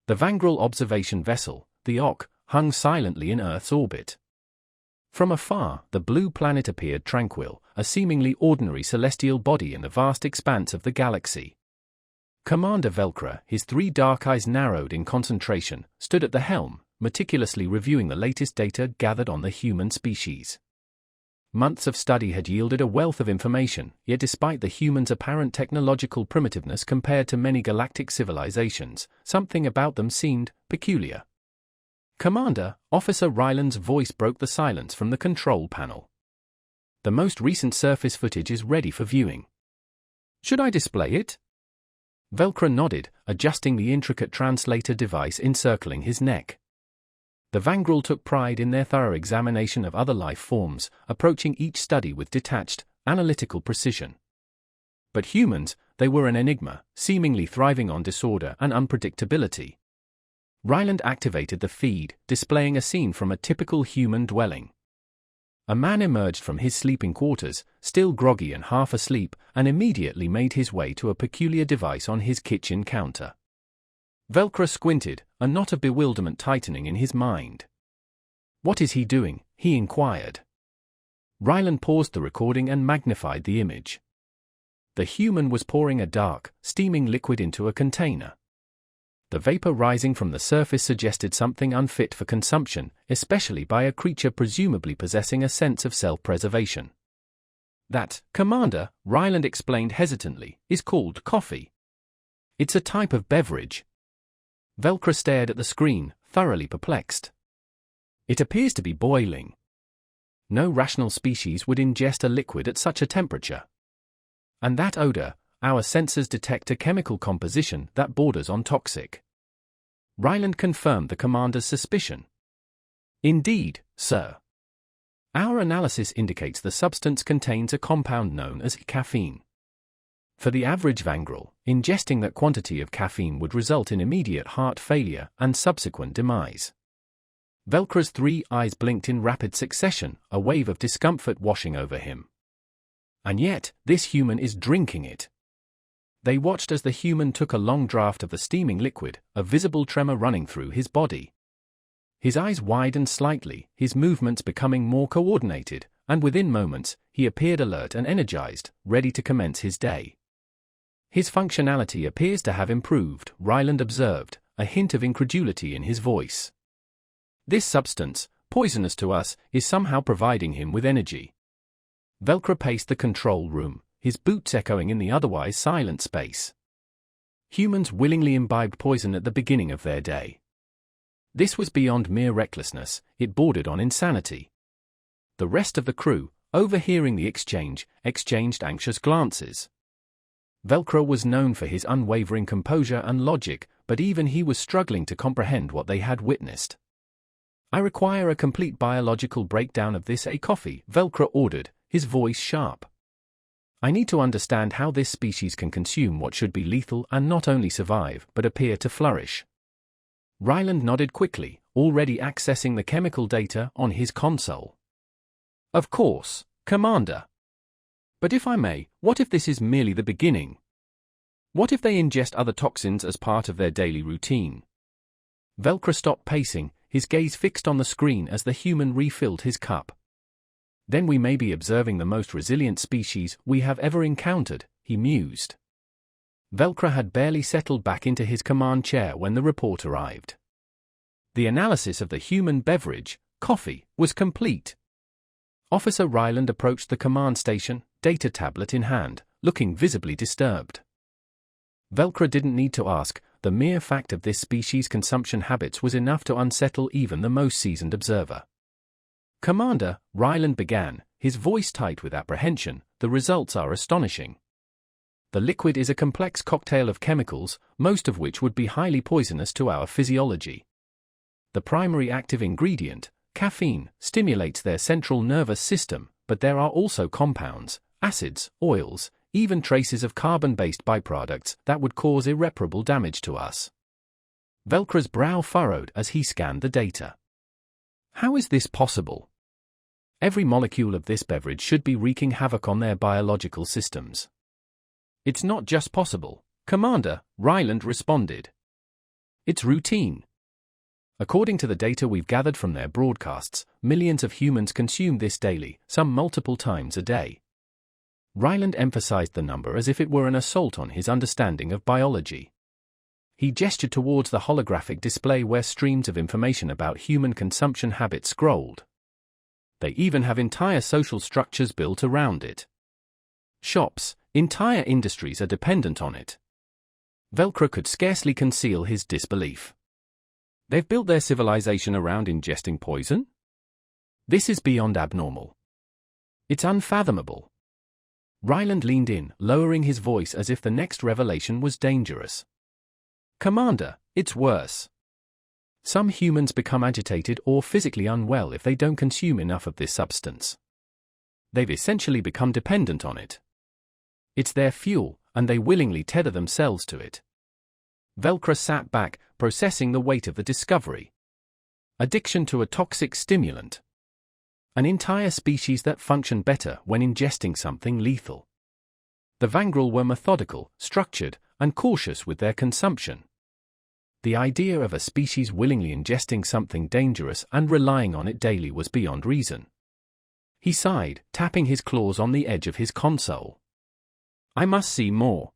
The Vangril observation vessel, the HFY, hung silently in Earth's orbit. From afar, the blue planet appeared tranquil, a seemingly ordinary celestial body in the vast expanse of the galaxy. Commander Velcro, his 3 dark eyes narrowed in concentration, stood at the helm, meticulously reviewing the latest data gathered on the human species. Months of study had yielded a wealth of information, yet despite the humans' apparent technological primitiveness compared to many galactic civilizations, something about them seemed peculiar. "Commander," Officer Ryland's voice broke the silence from the control panel. "The most recent surface footage is ready for viewing. Should I display it?" Velcro nodded, adjusting the intricate translator device encircling his neck. The Vangril took pride in their thorough examination of other life forms, approaching each study with detached, analytical precision. But humans, they were an enigma, seemingly thriving on disorder and unpredictability. Ryland activated the feed, displaying a scene from a typical human dwelling. A man emerged from his sleeping quarters, still groggy and half asleep, and immediately made his way to a peculiar device on his kitchen counter. Velcro squinted, a knot of bewilderment tightening in his mind. "What is he doing?" he inquired. Ryland paused the recording and magnified the image. The human was pouring a dark, steaming liquid into a container. The vapor rising from the surface suggested something unfit for consumption, especially by a creature presumably possessing a sense of self-preservation. "That, Commander," Ryland explained hesitantly, "is called coffee. It's a type of beverage." Velcro stared at the screen, thoroughly perplexed. "It appears to be boiling. No rational species would ingest a liquid at such a temperature. And that odor, our sensors detect a chemical composition that borders on toxic." Ryland confirmed the commander's suspicion. "Indeed, sir. Our analysis indicates the substance contains a compound known as caffeine. For the average Vangril, ingesting that quantity of caffeine would result in immediate heart failure and subsequent demise." Velcro's 3 eyes blinked in rapid succession, a wave of discomfort washing over him. "And yet, this human is drinking it." They watched as the human took a long draught of the steaming liquid, a visible tremor running through his body. His eyes widened slightly, his movements becoming more coordinated, and within moments, he appeared alert and energized, ready to commence his day. "His functionality appears to have improved," Ryland observed, a hint of incredulity in his voice. "This substance, poisonous to us, is somehow providing him with energy." Velcro paced the control room, his boots echoing in the otherwise silent space. Humans willingly imbibed poison at the beginning of their day. This was beyond mere recklessness, it bordered on insanity. The rest of the crew, overhearing the exchange, exchanged anxious glances. Velcro was known for his unwavering composure and logic, but even he was struggling to comprehend what they had witnessed. "I require a complete biological breakdown of this coffee," Velcro ordered, his voice sharp. "I need to understand how this species can consume what should be lethal and not only survive but appear to flourish." Ryland nodded quickly, already accessing the chemical data on his console. "Of course, Commander. But if I may, what if this is merely the beginning? What if they ingest other toxins as part of their daily routine?" Velcro stopped pacing, his gaze fixed on the screen as the human refilled his cup. "Then we may be observing the most resilient species we have ever encountered," he mused. Velcro had barely settled back into his command chair when the report arrived. The analysis of the human beverage, coffee, was complete. Officer Ryland approached the command station, data tablet in hand, looking visibly disturbed. Velcro didn't need to ask, the mere fact of this species' consumption habits was enough to unsettle even the most seasoned observer. "Commander," Ryland began, his voice tight with apprehension, "the results are astonishing. The liquid is a complex cocktail of chemicals, most of which would be highly poisonous to our physiology. The primary active ingredient, caffeine, stimulates their central nervous system, but there are also compounds, acids, oils, even traces of carbon-based byproducts that would cause irreparable damage to us." Velcro's brow furrowed as he scanned the data. "How is this possible? Every molecule of this beverage should be wreaking havoc on their biological systems." "It's not just possible, Commander," Ryland responded. It's routine. According to the data we've gathered from their broadcasts, millions of humans consume this daily, some multiple times a day. Ryland emphasized the number as if it were an assault on his understanding of biology. He gestured towards the holographic display where streams of information about human consumption habits scrolled. They even have entire social structures built around it. Shops, entire industries are dependent on it. Velcro could scarcely conceal his disbelief. They've built their civilization around ingesting poison? This is beyond abnormal. It's unfathomable. Ryland leaned in, lowering his voice as if the next revelation was dangerous. Commander, it's worse. Some humans become agitated or physically unwell if they don't consume enough of this substance. They've essentially become dependent on it. It's their fuel, and they willingly tether themselves to it. Velcro sat back, processing the weight of the discovery. Addiction to a toxic stimulant. An entire species that functioned better when ingesting something lethal. The Vangril were methodical, structured, and cautious with their consumption. The idea of a species willingly ingesting something dangerous and relying on it daily was beyond reason. He sighed, tapping his claws on the edge of his console. I must see more.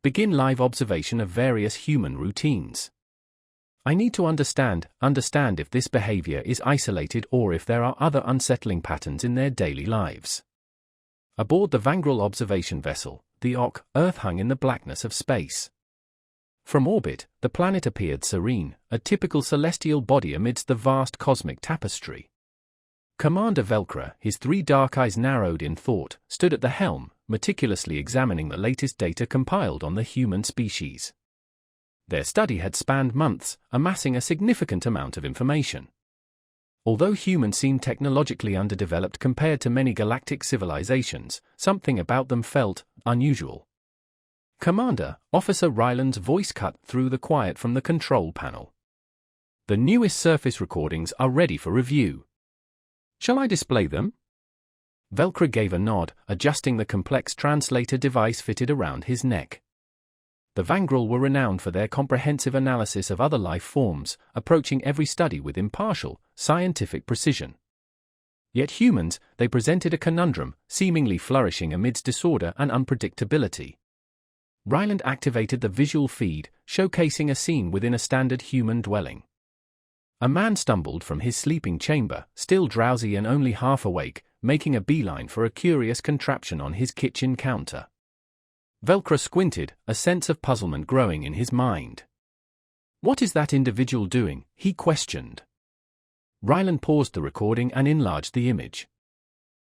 Begin live observation of various human routines. I need to understand if this behavior is isolated or if there are other unsettling patterns in their daily lives. Aboard the Vangril observation vessel, the HFY, Earth hung in the blackness of space. From orbit, the planet appeared serene, a typical celestial body amidst the vast cosmic tapestry. Commander Velcro, his 3 dark eyes narrowed in thought, stood at the helm, meticulously examining the latest data compiled on the human species. Their study had spanned months, amassing a significant amount of information. Although humans seemed technologically underdeveloped compared to many galactic civilizations, something about them felt unusual. Commander, Officer Ryland's voice cut through the quiet from the control panel. The newest surface recordings are ready for review. Shall I display them? Velcro gave a nod, adjusting the complex translator device fitted around his neck. The Vangril were renowned for their comprehensive analysis of other life forms, approaching every study with impartial, scientific precision. Yet humans, they presented a conundrum, seemingly flourishing amidst disorder and unpredictability. Ryland activated the visual feed, showcasing a scene within a standard human dwelling. A man stumbled from his sleeping chamber, still drowsy and only half awake, making a beeline for a curious contraption on his kitchen counter. Velcro squinted, a sense of puzzlement growing in his mind. What is that individual doing? He questioned. Ryland paused the recording and enlarged the image.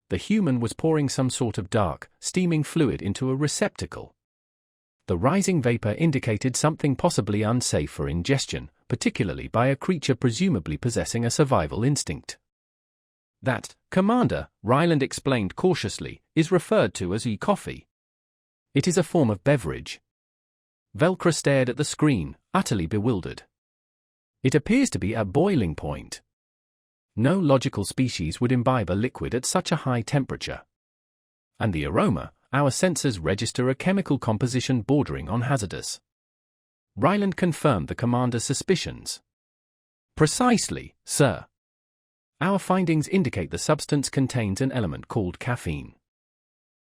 The human was pouring some sort of dark, steaming fluid into a receptacle. The rising vapor indicated something possibly unsafe for ingestion, particularly by a creature presumably possessing a survival instinct. That, Commander, Ryland explained cautiously, is referred to as e-coffee. It is a form of beverage. Velcro stared at the screen, utterly bewildered. It appears to be at boiling point. No logical species would imbibe a liquid at such a high temperature. And the aroma, our sensors register a chemical composition bordering on hazardous. Ryland confirmed the commander's suspicions. Precisely, sir. Our findings indicate the substance contains an element called caffeine.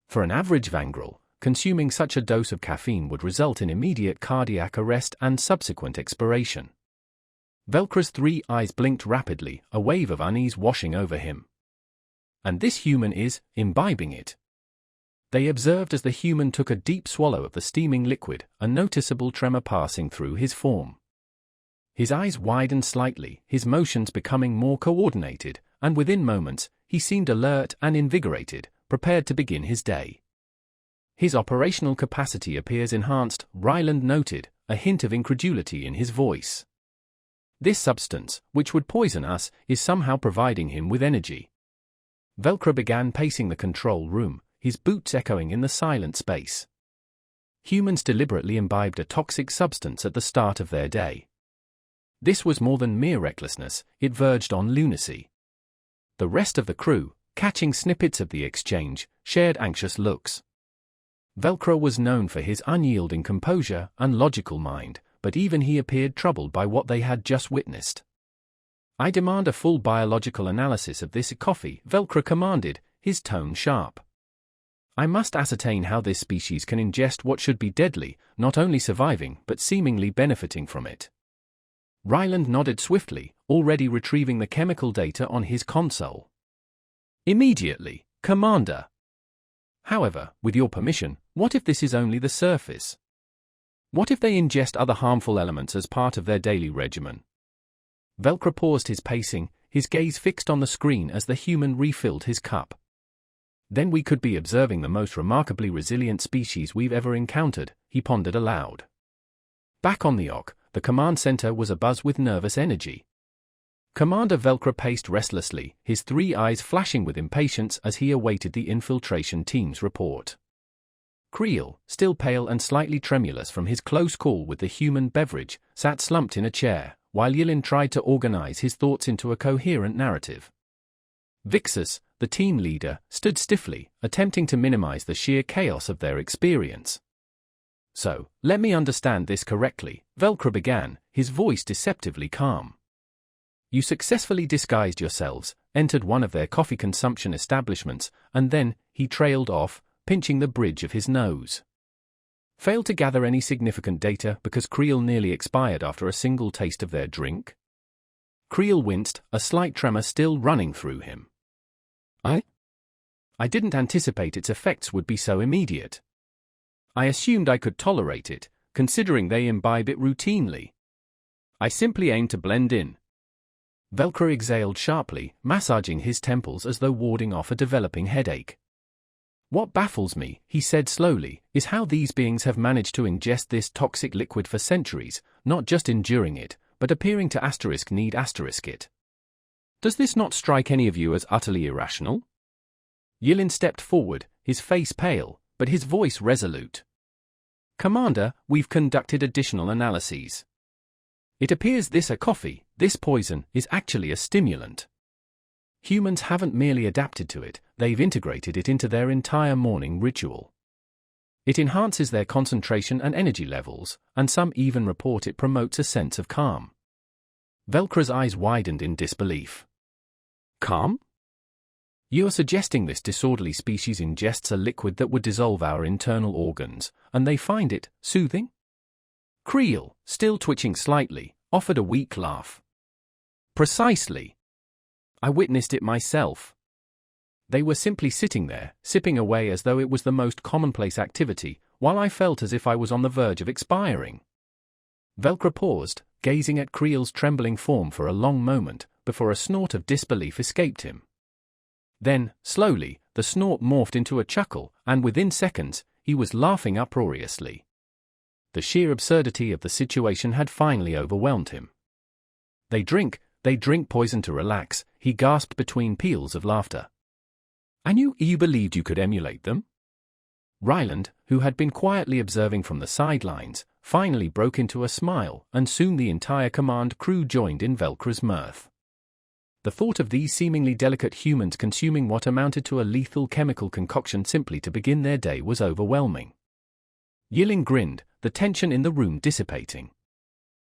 For an average Vangril, consuming such a dose of caffeine would result in immediate cardiac arrest and subsequent expiration. Velcro's 3 eyes blinked rapidly, a wave of unease washing over him. And this human is imbibing it. They observed as the human took a deep swallow of the steaming liquid, a noticeable tremor passing through his form. His eyes widened slightly, his motions becoming more coordinated, and within moments, he seemed alert and invigorated, prepared to begin his day. His operational capacity appears enhanced, Ryland noted, a hint of incredulity in his voice. This substance, which would poison us, is somehow providing him with energy. Velcro began pacing the control room, his boots echoing in the silent space. Humans deliberately imbibed a toxic substance at the start of their day. This was more than mere recklessness, it verged on lunacy. The rest of the crew, catching snippets of the exchange, shared anxious looks. Velcro was known for his unyielding composure and logical mind, but even he appeared troubled by what they had just witnessed. "I demand a full biological analysis of this coffee," Velcro commanded, his tone sharp. "I must ascertain how this species can ingest what should be deadly, not only surviving but seemingly benefiting from it." Ryland nodded swiftly, already retrieving the chemical data on his console. "Immediately, Commander. However, with your permission, what if this is only the surface? What if they ingest other harmful elements as part of their daily regimen?" Velcro paused his pacing, his gaze fixed on the screen as the human refilled his cup. "Then we could be observing the most remarkably resilient species we've ever encountered," he pondered aloud. Back on the OC, the command center was abuzz with nervous energy. Commander Velcro paced restlessly, his 3 eyes flashing with impatience as he awaited the infiltration team's report. Creel, still pale and slightly tremulous from his close call with the human beverage, sat slumped in a chair, while Yilin tried to organize his thoughts into a coherent narrative. Vixus, the team leader, stood stiffly, attempting to minimize the sheer chaos of their experience. "So, let me understand this correctly," Velcro began, his voice deceptively calm. "You successfully disguised yourselves, entered one of their coffee consumption establishments, and then," he trailed off, pinching the bridge of his nose. "Failed to gather any significant data because Creel nearly expired after a single taste of their drink?" Creel winced, a slight tremor still running through him. I didn't anticipate its effects would be so immediate. I assumed I could tolerate it, considering they imbibe it routinely. I simply aimed to blend in." Velcro exhaled sharply, massaging his temples as though warding off a developing headache. "What baffles me," he said slowly, "is how these beings have managed to ingest this toxic liquid for centuries, not just enduring it, but appearing to need it. Does this not strike any of you as utterly irrational?" Yilin stepped forward, his face pale, but his voice resolute. "Commander, we've conducted additional analyses. It appears this coffee, this poison, is actually a stimulant. Humans haven't merely adapted to it, they've integrated it into their entire morning ritual. It enhances their concentration and energy levels, and some even report it promotes a sense of calm." Velcro's eyes widened in disbelief. "Calm? You're suggesting this disorderly species ingests a liquid that would dissolve our internal organs, and they find it soothing?" Creel, still twitching slightly, offered a weak laugh. "Precisely. I witnessed it myself. They were simply sitting there, sipping away as though it was the most commonplace activity, while I felt as if I was on the verge of expiring." Velcro paused, gazing at Creel's trembling form for a long moment, before a snort of disbelief escaped him. Then, slowly, the snort morphed into a chuckle, and within seconds, he was laughing uproariously. The sheer absurdity of the situation had finally overwhelmed him. They drink poison to relax," he gasped between peals of laughter. "And you believed you could emulate them?" Ryland, who had been quietly observing from the sidelines, finally broke into a smile, and soon the entire command crew joined in Velcro's mirth. The thought of these seemingly delicate humans consuming what amounted to a lethal chemical concoction simply to begin their day was overwhelming. Yilin grinned, the tension in the room dissipating.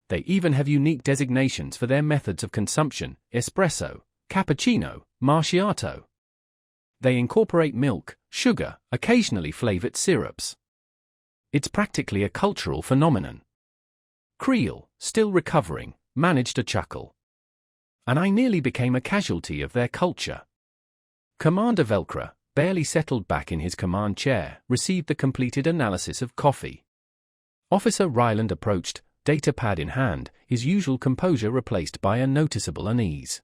"They even have unique designations for their methods of consumption: espresso, cappuccino, macchiato. They incorporate milk, sugar, occasionally flavored syrups. It's practically a cultural phenomenon." Creel, still recovering, managed a chuckle. "And I nearly became a casualty of their culture." Commander Velcro, barely settled back in his command chair, received the completed analysis of coffee. Officer Ryland approached, data pad in hand, his usual composure replaced by a noticeable unease.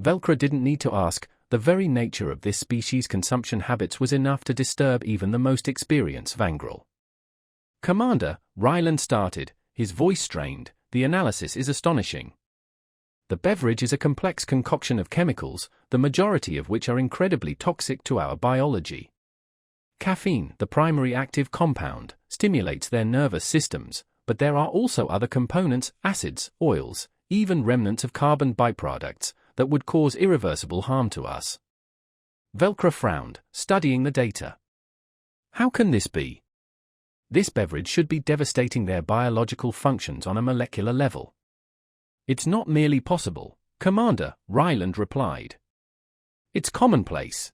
Velcro didn't need to ask, the very nature of this species' consumption habits was enough to disturb even the most experienced Vangrel. "Commander," Ryland started, his voice strained, "the analysis is astonishing. The beverage is a complex concoction of chemicals, the majority of which are incredibly toxic to our biology. Caffeine, the primary active compound, stimulates their nervous systems, but there are also other components, acids, oils, even remnants of carbon byproducts, that would cause irreversible harm to us." Velcro frowned, studying the data. "How can this be?" This beverage should be devastating their biological functions on a molecular level. It's not merely possible, Commander, Ryland replied. It's commonplace.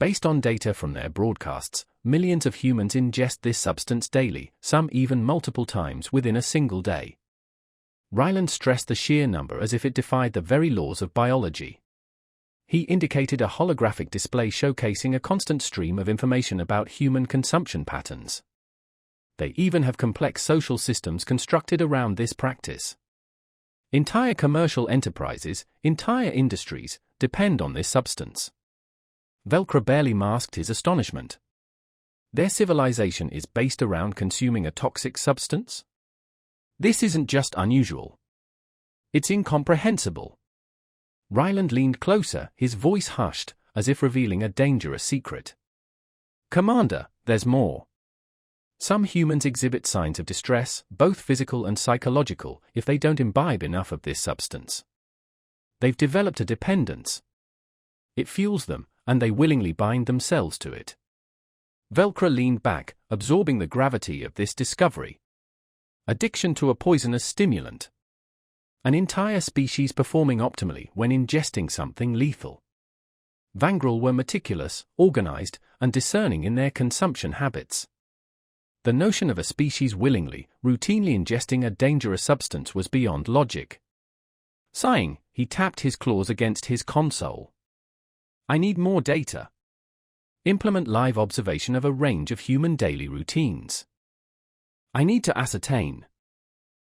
Based on data from their broadcasts, millions of humans ingest this substance daily, some even multiple times within a single day. Ryland stressed the sheer number as if it defied the very laws of biology. He indicated a holographic display showcasing a constant stream of information about human consumption patterns. They even have complex social systems constructed around this practice. Entire commercial enterprises, entire industries, depend on this substance. Velcro barely masked his astonishment. Their civilization is based around consuming a toxic substance? This isn't just unusual. It's incomprehensible. Ryland leaned closer, his voice hushed, as if revealing a dangerous secret. Commander, there's more. Some humans exhibit signs of distress, both physical and psychological, if they don't imbibe enough of this substance. They've developed a dependence. It fuels them, and they willingly bind themselves to it. Velcro leaned back, absorbing the gravity of this discovery. Addiction to a poisonous stimulant. An entire species performing optimally when ingesting something lethal. Vangril were meticulous, organized, and discerning in their consumption habits. The notion of a species willingly, routinely ingesting a dangerous substance was beyond logic. Sighing, he tapped his claws against his console. I need more data. Implement live observation of a range of human daily routines. I need to ascertain.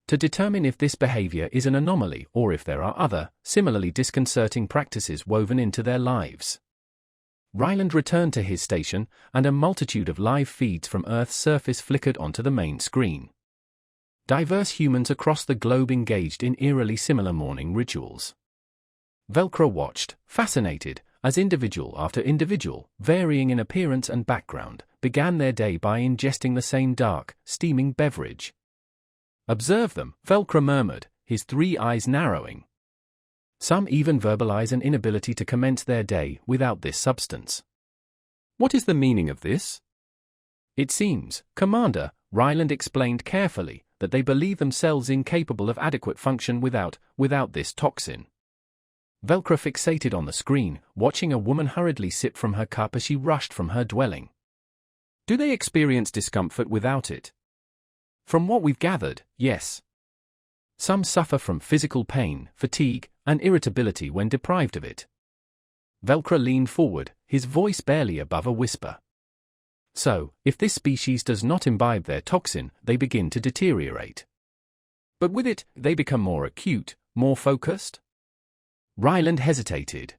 To determine if this behavior is an anomaly or if there are other, similarly disconcerting practices woven into their lives. Ryland returned to his station, and a multitude of live feeds from Earth's surface flickered onto the main screen. Diverse humans across the globe engaged in eerily similar morning rituals. Velcro watched, fascinated, as individual after individual, varying in appearance and background, began their day by ingesting the same dark, steaming beverage. Observe them, Velcro murmured, his 3 eyes narrowing. Some even verbalize an inability to commence their day without this substance. What is the meaning of this? It seems, Commander, Ryland explained carefully, that they believe themselves incapable of adequate function without this toxin. Velcro fixated on the screen, watching a woman hurriedly sip from her cup as she rushed from her dwelling. Do they experience discomfort without it? From what we've gathered, yes. Some suffer from physical pain, fatigue, and irritability when deprived of it. Velcro leaned forward, his voice barely above a whisper. So, if this species does not imbibe their toxin, they begin to deteriorate. But with it, they become more acute, more focused? Ryland hesitated.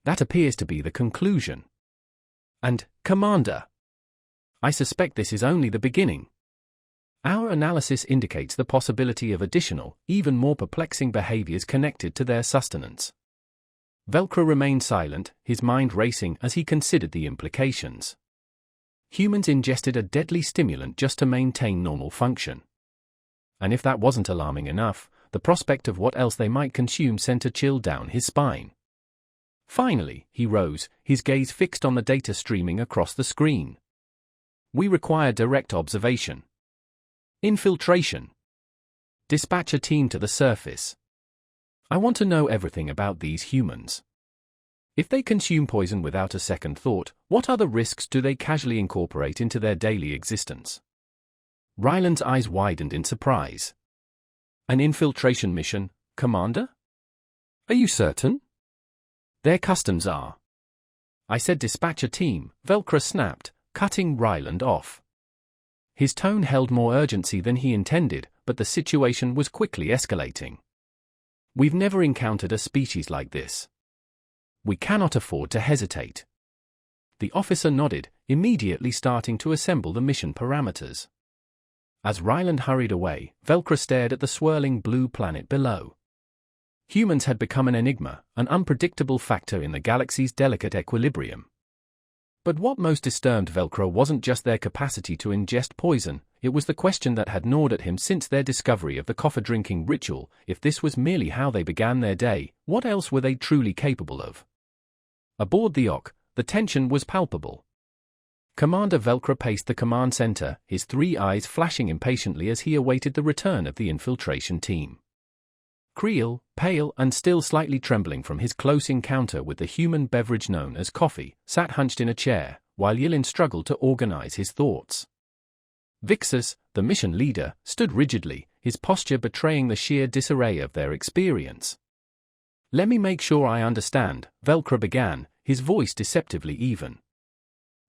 That appears to be the conclusion. And, Commander, I suspect this is only the beginning. Our analysis indicates the possibility of additional, even more perplexing behaviors connected to their sustenance. Velcro remained silent, his mind racing as he considered the implications. Humans ingested a deadly stimulant just to maintain normal function. And if that wasn't alarming enough, the prospect of what else they might consume sent a chill down his spine. Finally, he rose, his gaze fixed on the data streaming across the screen. We require direct observation. Infiltration. Dispatch a team to the surface. I want to know everything about these humans. If they consume poison without a second thought, what other risks do they casually incorporate into their daily existence? Ryland's eyes widened in surprise. An infiltration mission, Commander? Are you certain? Their customs are. I said dispatch a team, Velcro snapped, cutting Ryland off. His tone held more urgency than he intended, but the situation was quickly escalating. We've never encountered a species like this. We cannot afford to hesitate. The officer nodded, immediately starting to assemble the mission parameters. As Ryland hurried away, Velcro stared at the swirling blue planet below. Humans had become an enigma, an unpredictable factor in the galaxy's delicate equilibrium. But what most disturbed Velcro wasn't just their capacity to ingest poison, it was the question that had gnawed at him since their discovery of the coffee-drinking ritual. If this was merely how they began their day, what else were they truly capable of? Aboard the Ock, the tension was palpable. Commander Velcro paced the command center, his 3 eyes flashing impatiently as he awaited the return of the infiltration team. Creel, pale and still slightly trembling from his close encounter with the human beverage known as coffee, sat hunched in a chair, while Yilin struggled to organize his thoughts. Vixus, the mission leader, stood rigidly, his posture betraying the sheer disarray of their experience. "Let me make sure I understand," Velcro began, his voice deceptively even.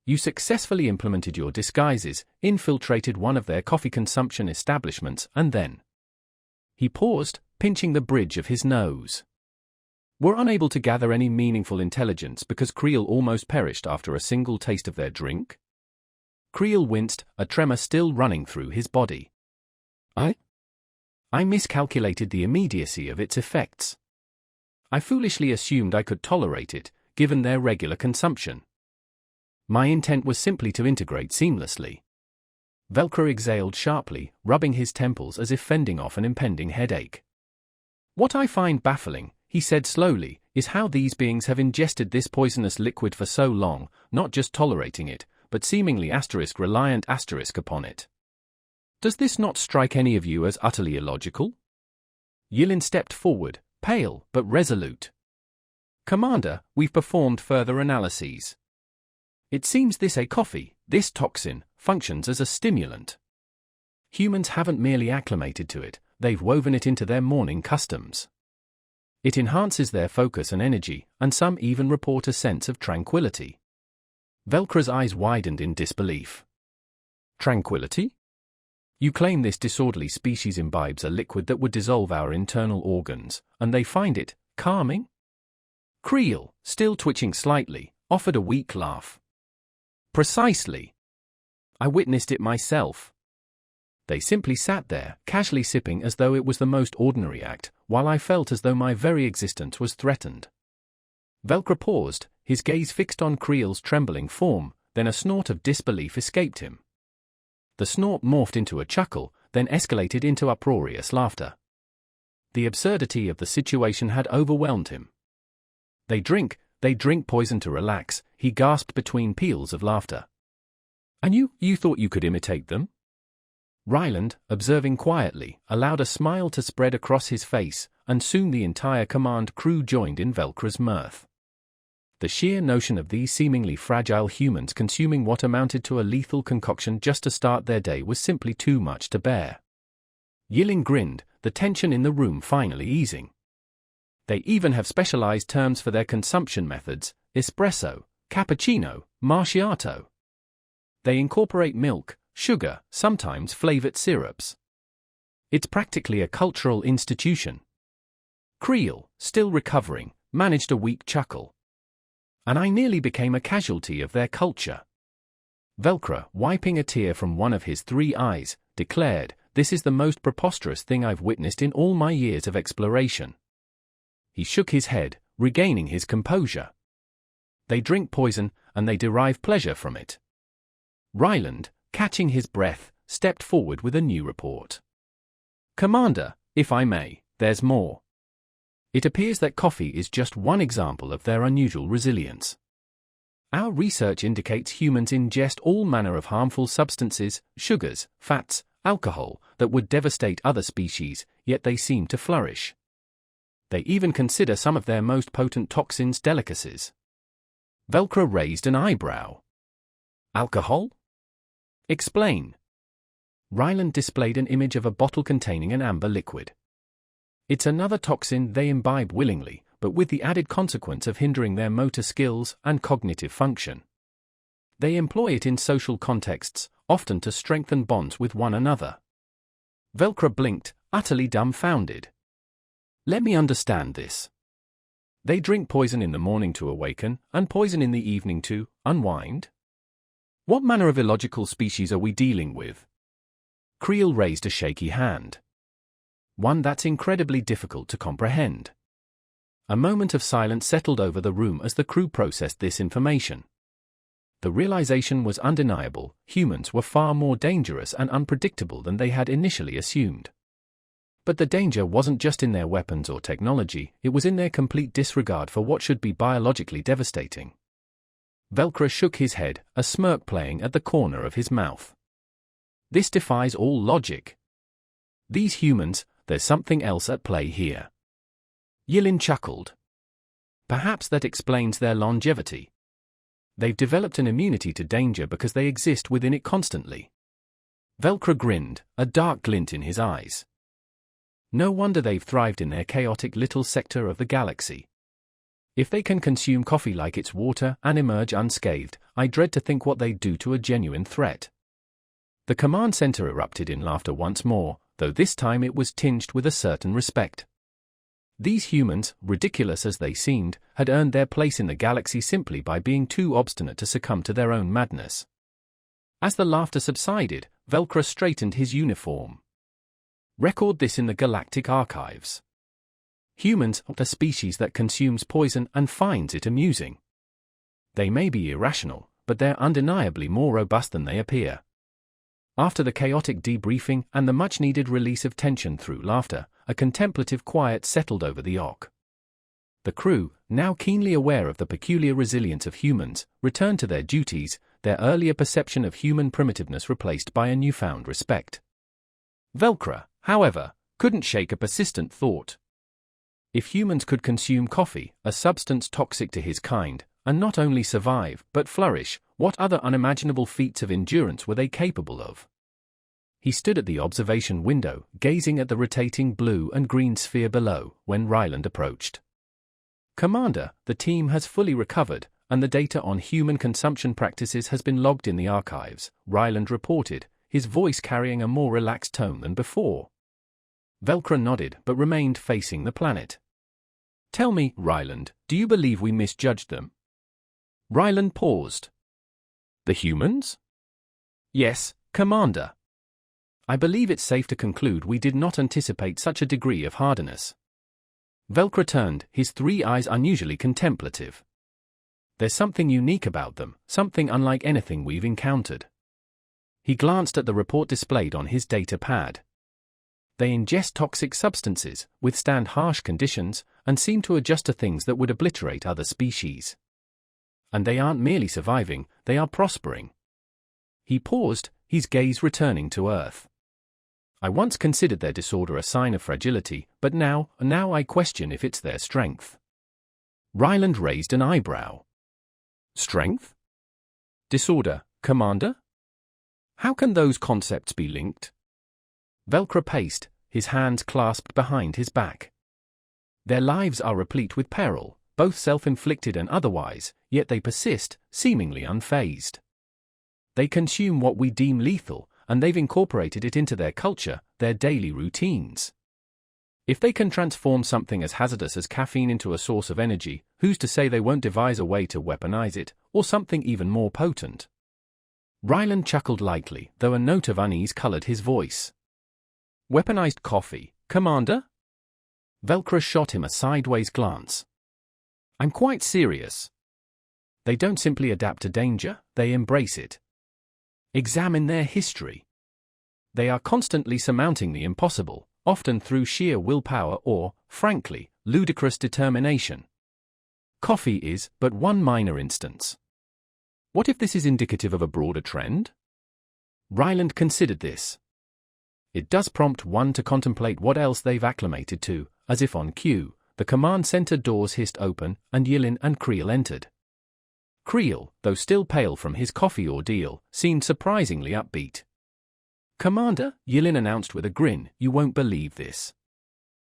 "You successfully implemented your disguises, infiltrated one of their coffee consumption establishments, and then..." He paused, pinching the bridge of his nose. "Were unable to gather any meaningful intelligence because Creel almost perished after a single taste of their drink?" Creel winced, a tremor still running through his body. I miscalculated the immediacy of its effects. I foolishly assumed I could tolerate it, given their regular consumption. My intent was simply to integrate seamlessly." Velcro exhaled sharply, rubbing his temples as if fending off an impending headache. "What I find baffling," he said slowly, "is how these beings have ingested this poisonous liquid for so long, not just tolerating it, but seemingly *reliant* upon it. Does this not strike any of you as utterly illogical?" Yilin stepped forward, pale but resolute. "Commander, we've performed further analyses. It seems this coffee, this toxin, functions as a stimulant. Humans haven't merely acclimated to it, they've woven it into their morning customs. It enhances their focus and energy, and some even report a sense of tranquility." Velcro's eyes widened in disbelief. "Tranquility? You claim this disorderly species imbibes a liquid that would dissolve our internal organs, and they find it calming?" Creel, still twitching slightly, offered a weak laugh. "Precisely. I witnessed it myself. They simply sat there, casually sipping as though it was the most ordinary act, while I felt as though my very existence was threatened." Velcro paused, his gaze fixed on Creel's trembling form, then a snort of disbelief escaped him. The snort morphed into a chuckle, then escalated into uproarious laughter. The absurdity of the situation had overwhelmed him. They drink poison to relax," he gasped between peals of laughter. "And you thought you could imitate them?" Ryland, observing quietly, allowed a smile to spread across his face, and soon the entire command crew joined in Velcro's mirth. The sheer notion of these seemingly fragile humans consuming what amounted to a lethal concoction just to start their day was simply too much to bear. Yilin grinned, the tension in the room finally easing. "They even have specialized terms for their consumption methods: espresso, cappuccino, macchiato. They incorporate milk, sugar, sometimes flavored syrups. It's practically a cultural institution." Creel, still recovering, managed a weak chuckle. "And I nearly became a casualty of their culture." Velcro, wiping a tear from one of his 3 eyes, declared, "This is the most preposterous thing I've witnessed in all my years of exploration." He shook his head, regaining his composure. "They drink poison, and they derive pleasure from it." Ryland, catching his breath, stepped forward with a new report. "Commander, if I may, there's more. It appears that coffee is just one example of their unusual resilience. Our research indicates humans ingest all manner of harmful substances, sugars, fats, alcohol, that would devastate other species, yet they seem to flourish. They even consider some of their most potent toxins delicacies." Velcro raised an eyebrow. "Alcohol? Explain." Ryland displayed an image of a bottle containing an amber liquid. "It's another toxin they imbibe willingly, but with the added consequence of hindering their motor skills and cognitive function. They employ it in social contexts, often to strengthen bonds with one another." Velcro blinked, utterly dumbfounded. "Let me understand this. They drink poison in the morning to awaken, and poison in the evening to unwind? What manner of illogical species are we dealing with?" Creel raised a shaky hand. "One that's incredibly difficult to comprehend." A moment of silence settled over the room as the crew processed this information. The realization was undeniable: humans were far more dangerous and unpredictable than they had initially assumed. But the danger wasn't just in their weapons or technology, it was in their complete disregard for what should be biologically devastating. Velcro shook his head, a smirk playing at the corner of his mouth. This defies all logic. These humans, there's something else at play here. Yilin chuckled. Perhaps that explains their longevity. They've developed an immunity to danger because they exist within it constantly. Velcro grinned, a dark glint in his eyes. No wonder they've thrived in their chaotic little sector of the galaxy. If they can consume coffee like it's water and emerge unscathed, I dread to think what they'd do to a genuine threat. The command center erupted in laughter once more, though this time it was tinged with a certain respect. These humans, ridiculous as they seemed, had earned their place in the galaxy simply by being too obstinate to succumb to their own madness. As the laughter subsided, Velcro straightened his uniform. Record this in the galactic archives. Humans are a species that consumes poison and finds it amusing. They may be irrational, but they're undeniably more robust than they appear. After the chaotic debriefing and the much-needed release of tension through laughter, a contemplative quiet settled over the OC. The crew, now keenly aware of the peculiar resilience of humans, returned to their duties, their earlier perception of human primitiveness replaced by a newfound respect. Velcro, however, couldn't shake a persistent thought. If humans could consume coffee, a substance toxic to his kind, and not only survive but flourish, what other unimaginable feats of endurance were they capable of? He stood at the observation window, gazing at the rotating blue and green sphere below, when Ryland approached. "Commander, the team has fully recovered, and the data on human consumption practices has been logged in the archives," Ryland reported, his voice carrying a more relaxed tone than before. Velcro nodded but remained facing the planet. "Tell me, Ryland, do you believe we misjudged them?" Ryland paused. "The humans?" "Yes, Commander. I believe it's safe to conclude we did not anticipate such a degree of hardiness." Velcro turned, his three eyes unusually contemplative. "There's something unique about them, something unlike anything we've encountered." He glanced at the report displayed on his data pad. "They ingest toxic substances, withstand harsh conditions, and seem to adjust to things that would obliterate other species. And they aren't merely surviving, they are prospering." He paused, his gaze returning to Earth. "I once considered their disorder a sign of fragility, but now I question if it's their strength." Ryland raised an eyebrow. "Strength? Disorder, Commander? How can those concepts be linked?" Velcro paced, his hands clasped behind his back. "Their lives are replete with peril, both self-inflicted and otherwise, yet they persist, seemingly unfazed. They consume what we deem lethal, and they've incorporated it into their culture, their daily routines. If they can transform something as hazardous as caffeine into a source of energy, who's to say they won't devise a way to weaponize it, or something even more potent?" Ryland chuckled lightly, though a note of unease colored his voice. "Weaponized coffee, Commander?" Velcro shot him a sideways glance. "I'm quite serious. They don't simply adapt to danger, they embrace it. Examine their history. They are constantly surmounting the impossible, often through sheer willpower or, frankly, ludicrous determination. Coffee is but one minor instance. What if this is indicative of a broader trend?" Ryland considered this. It does prompt one to contemplate what else they've acclimated to. As if on cue, the command center doors hissed open, and Yilin and Creel entered. Creel, though still pale from his coffee ordeal, seemed surprisingly upbeat. "Commander," Yilin announced with a grin, "you won't believe this.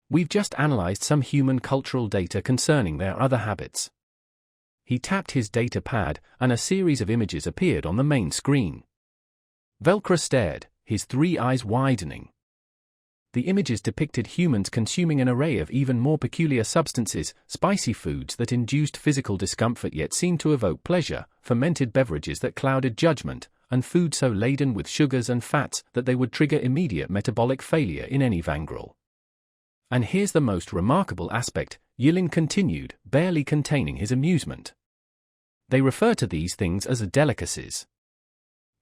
We've just analyzed some human cultural data concerning their other habits." He tapped his data pad, and a series of images appeared on the main screen. Velcro stared, his three eyes widening. The images depicted humans consuming an array of even more peculiar substances, spicy foods that induced physical discomfort yet seemed to evoke pleasure, fermented beverages that clouded judgment, and food so laden with sugars and fats that they would trigger immediate metabolic failure in any vangrel. "And here's the most remarkable aspect," Yilin continued, barely containing his amusement. "They refer to these things as delicacies.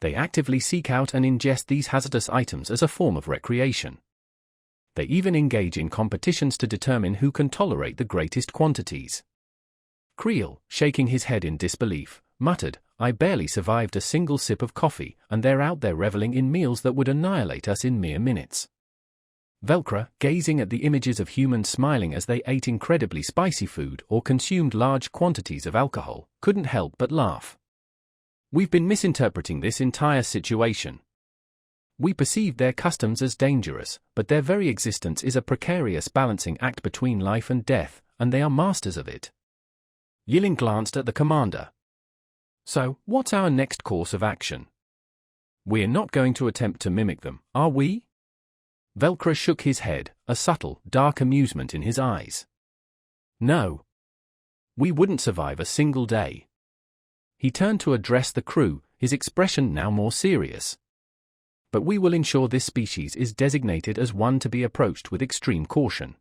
They actively seek out and ingest these hazardous items as a form of recreation. They even engage in competitions to determine who can tolerate the greatest quantities." Creel, shaking his head in disbelief, muttered, "I barely survived a single sip of coffee, and they're out there reveling in meals that would annihilate us in mere minutes." Velcro, gazing at the images of humans smiling as they ate incredibly spicy food or consumed large quantities of alcohol, couldn't help but laugh. We've been misinterpreting this entire situation. We perceive their customs as dangerous, but their very existence is a precarious balancing act between life and death, and they are masters of it. Yilin glanced at the commander. "So, what's our next course of action? We're not going to attempt to mimic them, are we?" Velcro shook his head, a subtle, dark amusement in his eyes. "No. We wouldn't survive a single day." He turned to address the crew, his expression now more serious. "But we will ensure this species is designated as one to be approached with extreme caution.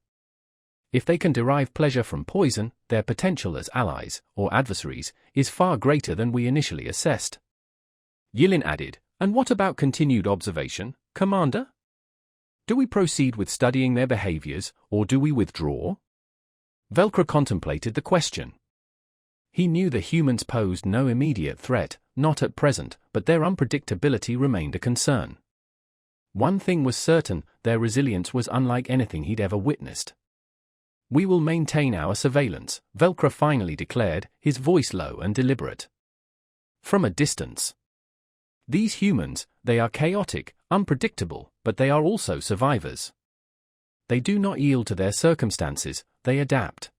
If they can derive pleasure from poison, their potential as allies, or adversaries, is far greater than we initially assessed." Yilin added, "And what about continued observation, Commander? Do we proceed with studying their behaviors, or do we withdraw?" Velcro contemplated the question. He knew the humans posed no immediate threat, not at present, but their unpredictability remained a concern. One thing was certain, their resilience was unlike anything he'd ever witnessed. "We will maintain our surveillance," Velcro finally declared, his voice low and deliberate. From a distance. These humans, they are chaotic, unpredictable, but they are also survivors. They do not yield to their circumstances, they adapt.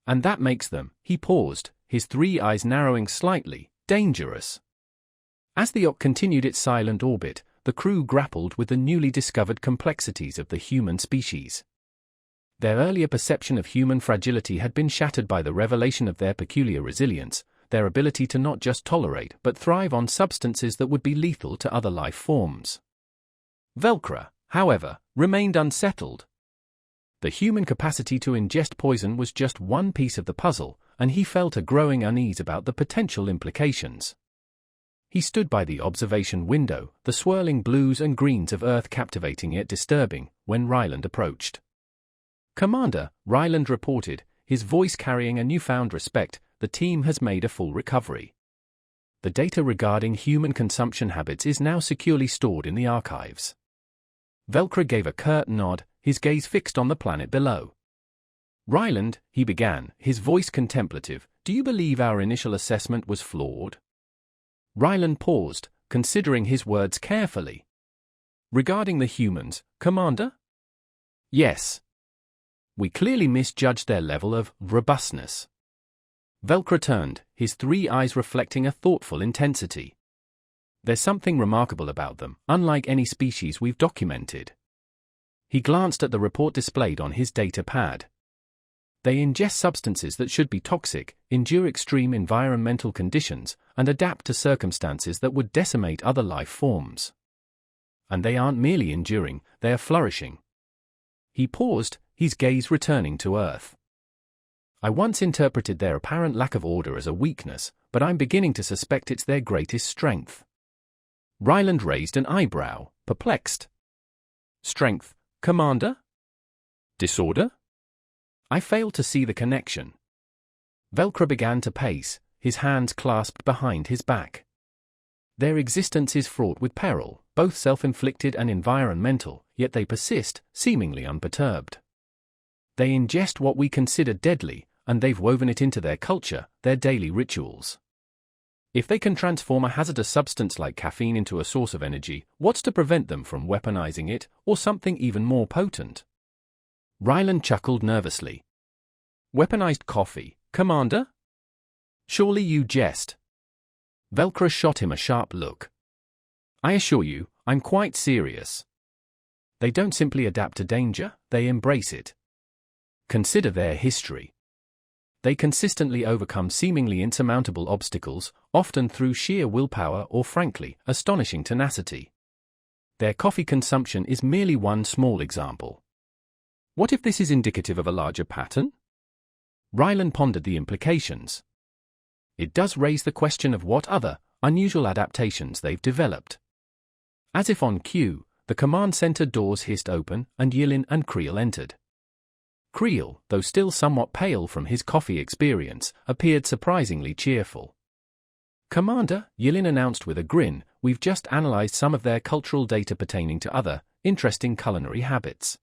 And that makes them, he paused, his three eyes narrowing slightly, dangerous. As the yacht continued its silent orbit, the crew grappled with the newly discovered complexities of the human species. Their earlier perception of human fragility had been shattered by the revelation of their peculiar resilience, their ability to not just tolerate but thrive on substances that would be lethal to other life forms. Velcro, however, remained unsettled. The human capacity to ingest poison was just one piece of the puzzle, and he felt a growing unease about the potential implications. He stood by the observation window, the swirling blues and greens of Earth captivating yet disturbing, when Ryland approached. "Commander," Ryland reported, his voice carrying a newfound respect, "the team has made a full recovery. The data regarding human consumption habits is now securely stored in the archives." Velcro gave a curt nod, his gaze fixed on the planet below. "Ryland," he began, his voice contemplative, "do you believe our initial assessment was flawed?" Ryland paused, considering his words carefully. "Regarding the humans, Commander?" "Yes. We clearly misjudged their level of robustness." Velcro turned, his three eyes reflecting a thoughtful intensity. "There's something remarkable about them, unlike any species we've documented." He glanced at the report displayed on his data pad. "They ingest substances that should be toxic, endure extreme environmental conditions, and adapt to circumstances that would decimate other life forms. And they aren't merely enduring, they are flourishing." He paused, his gaze returning to Earth. "I once interpreted their apparent lack of order as a weakness, but I'm beginning to suspect it's their greatest strength." Ryland raised an eyebrow, perplexed. "Strength, Commander? Disorder?" "I failed to see the connection." Velcro began to pace, his hands clasped behind his back. "Their existence is fraught with peril, both self-inflicted and environmental, yet they persist, seemingly unperturbed. They ingest what we consider deadly, and they've woven it into their culture, their daily rituals. If they can transform a hazardous substance like caffeine into a source of energy, what's to prevent them from weaponizing it, or something even more potent?" Ryland chuckled nervously. "Weaponized coffee, Commander? Surely you jest." Velcro shot him a sharp look. "I assure you, I'm quite serious. They don't simply adapt to danger, they embrace it. Consider their history. They consistently overcome seemingly insurmountable obstacles, often through sheer willpower or, frankly, astonishing tenacity. Their coffee consumption is merely one small example. What if this is indicative of a larger pattern?" Ryland pondered the implications. It does raise the question of what other, unusual adaptations they've developed. As if on cue, the command center doors hissed open, and Yilin and Creel entered. Creel, though still somewhat pale from his coffee experience, appeared surprisingly cheerful. Commander, Yilin announced with a grin, we've just analyzed some of their cultural data pertaining to other, interesting culinary habits.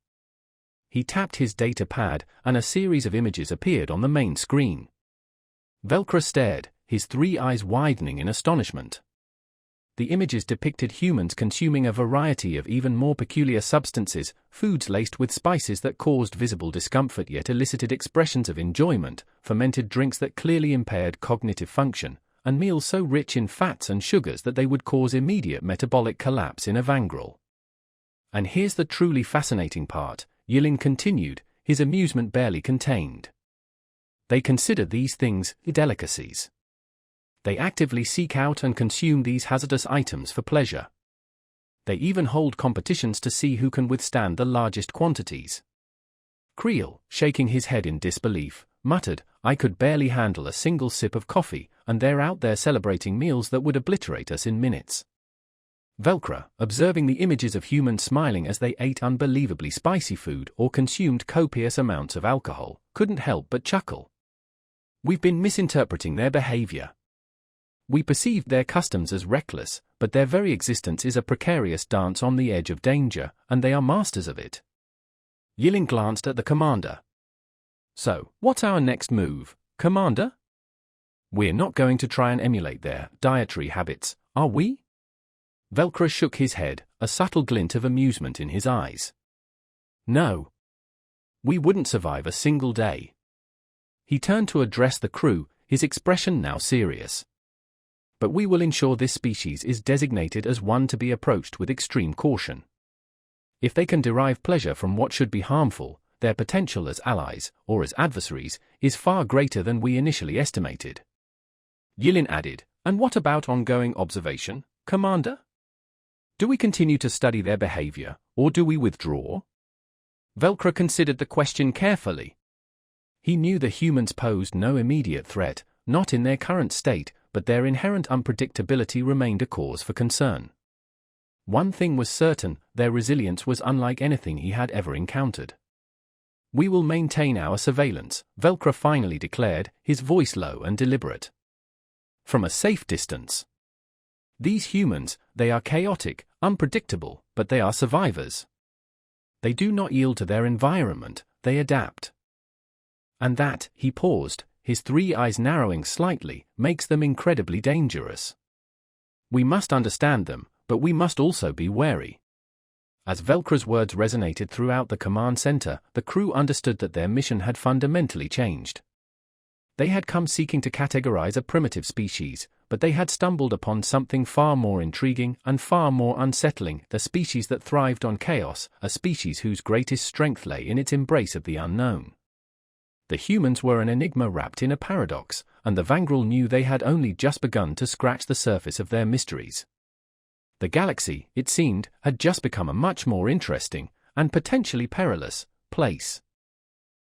He tapped his data pad, and a series of images appeared on the main screen. Velcro stared, his 3 eyes widening in astonishment. The images depicted humans consuming a variety of even more peculiar substances, foods laced with spices that caused visible discomfort yet elicited expressions of enjoyment, fermented drinks that clearly impaired cognitive function, and meals so rich in fats and sugars that they would cause immediate metabolic collapse in a vangrel. And here's the truly fascinating part, Yilin continued, his amusement barely contained. They consider these things delicacies. They actively seek out and consume these hazardous items for pleasure. They even hold competitions to see who can withstand the largest quantities. Creel, shaking his head in disbelief, muttered, I could barely handle a single sip of coffee, and they're out there celebrating meals that would obliterate us in minutes. Velcro, observing the images of humans smiling as they ate unbelievably spicy food or consumed copious amounts of alcohol, couldn't help but chuckle. We've been misinterpreting their behavior. We perceived their customs as reckless, but their very existence is a precarious dance on the edge of danger, and they are masters of it. Yilin glanced at the commander. So, what's our next move, Commander? We're not going to try and emulate their dietary habits, are we? Velcro shook his head, a subtle glint of amusement in his eyes. No. We wouldn't survive a single day. He turned to address the crew, his expression now serious. But we will ensure this species is designated as one to be approached with extreme caution. If they can derive pleasure from what should be harmful, their potential as allies, or as adversaries, is far greater than we initially estimated. Yilin added, and what about ongoing observation, Commander? Do we continue to study their behavior, or do we withdraw? Velcro considered the question carefully. He knew the humans posed no immediate threat, not in their current state, but their inherent unpredictability remained a cause for concern. One thing was certain, their resilience was unlike anything he had ever encountered. We will maintain our surveillance, Velcro finally declared, his voice low and deliberate. From a safe distance. These humans, they are chaotic, unpredictable, but they are survivors. They do not yield to their environment, they adapt. And that, he paused, his 3 eyes narrowing slightly, makes them incredibly dangerous. We must understand them, but we must also be wary. As Velcro's words resonated throughout the command center, the crew understood that their mission had fundamentally changed. They had come seeking to categorize a primitive species, but they had stumbled upon something far more intriguing and far more unsettling, the species that thrived on chaos, a species whose greatest strength lay in its embrace of the unknown. The humans were an enigma wrapped in a paradox, and the vangrel knew they had only just begun to scratch the surface of their mysteries. The galaxy, it seemed, had just become a much more interesting, and potentially perilous, place.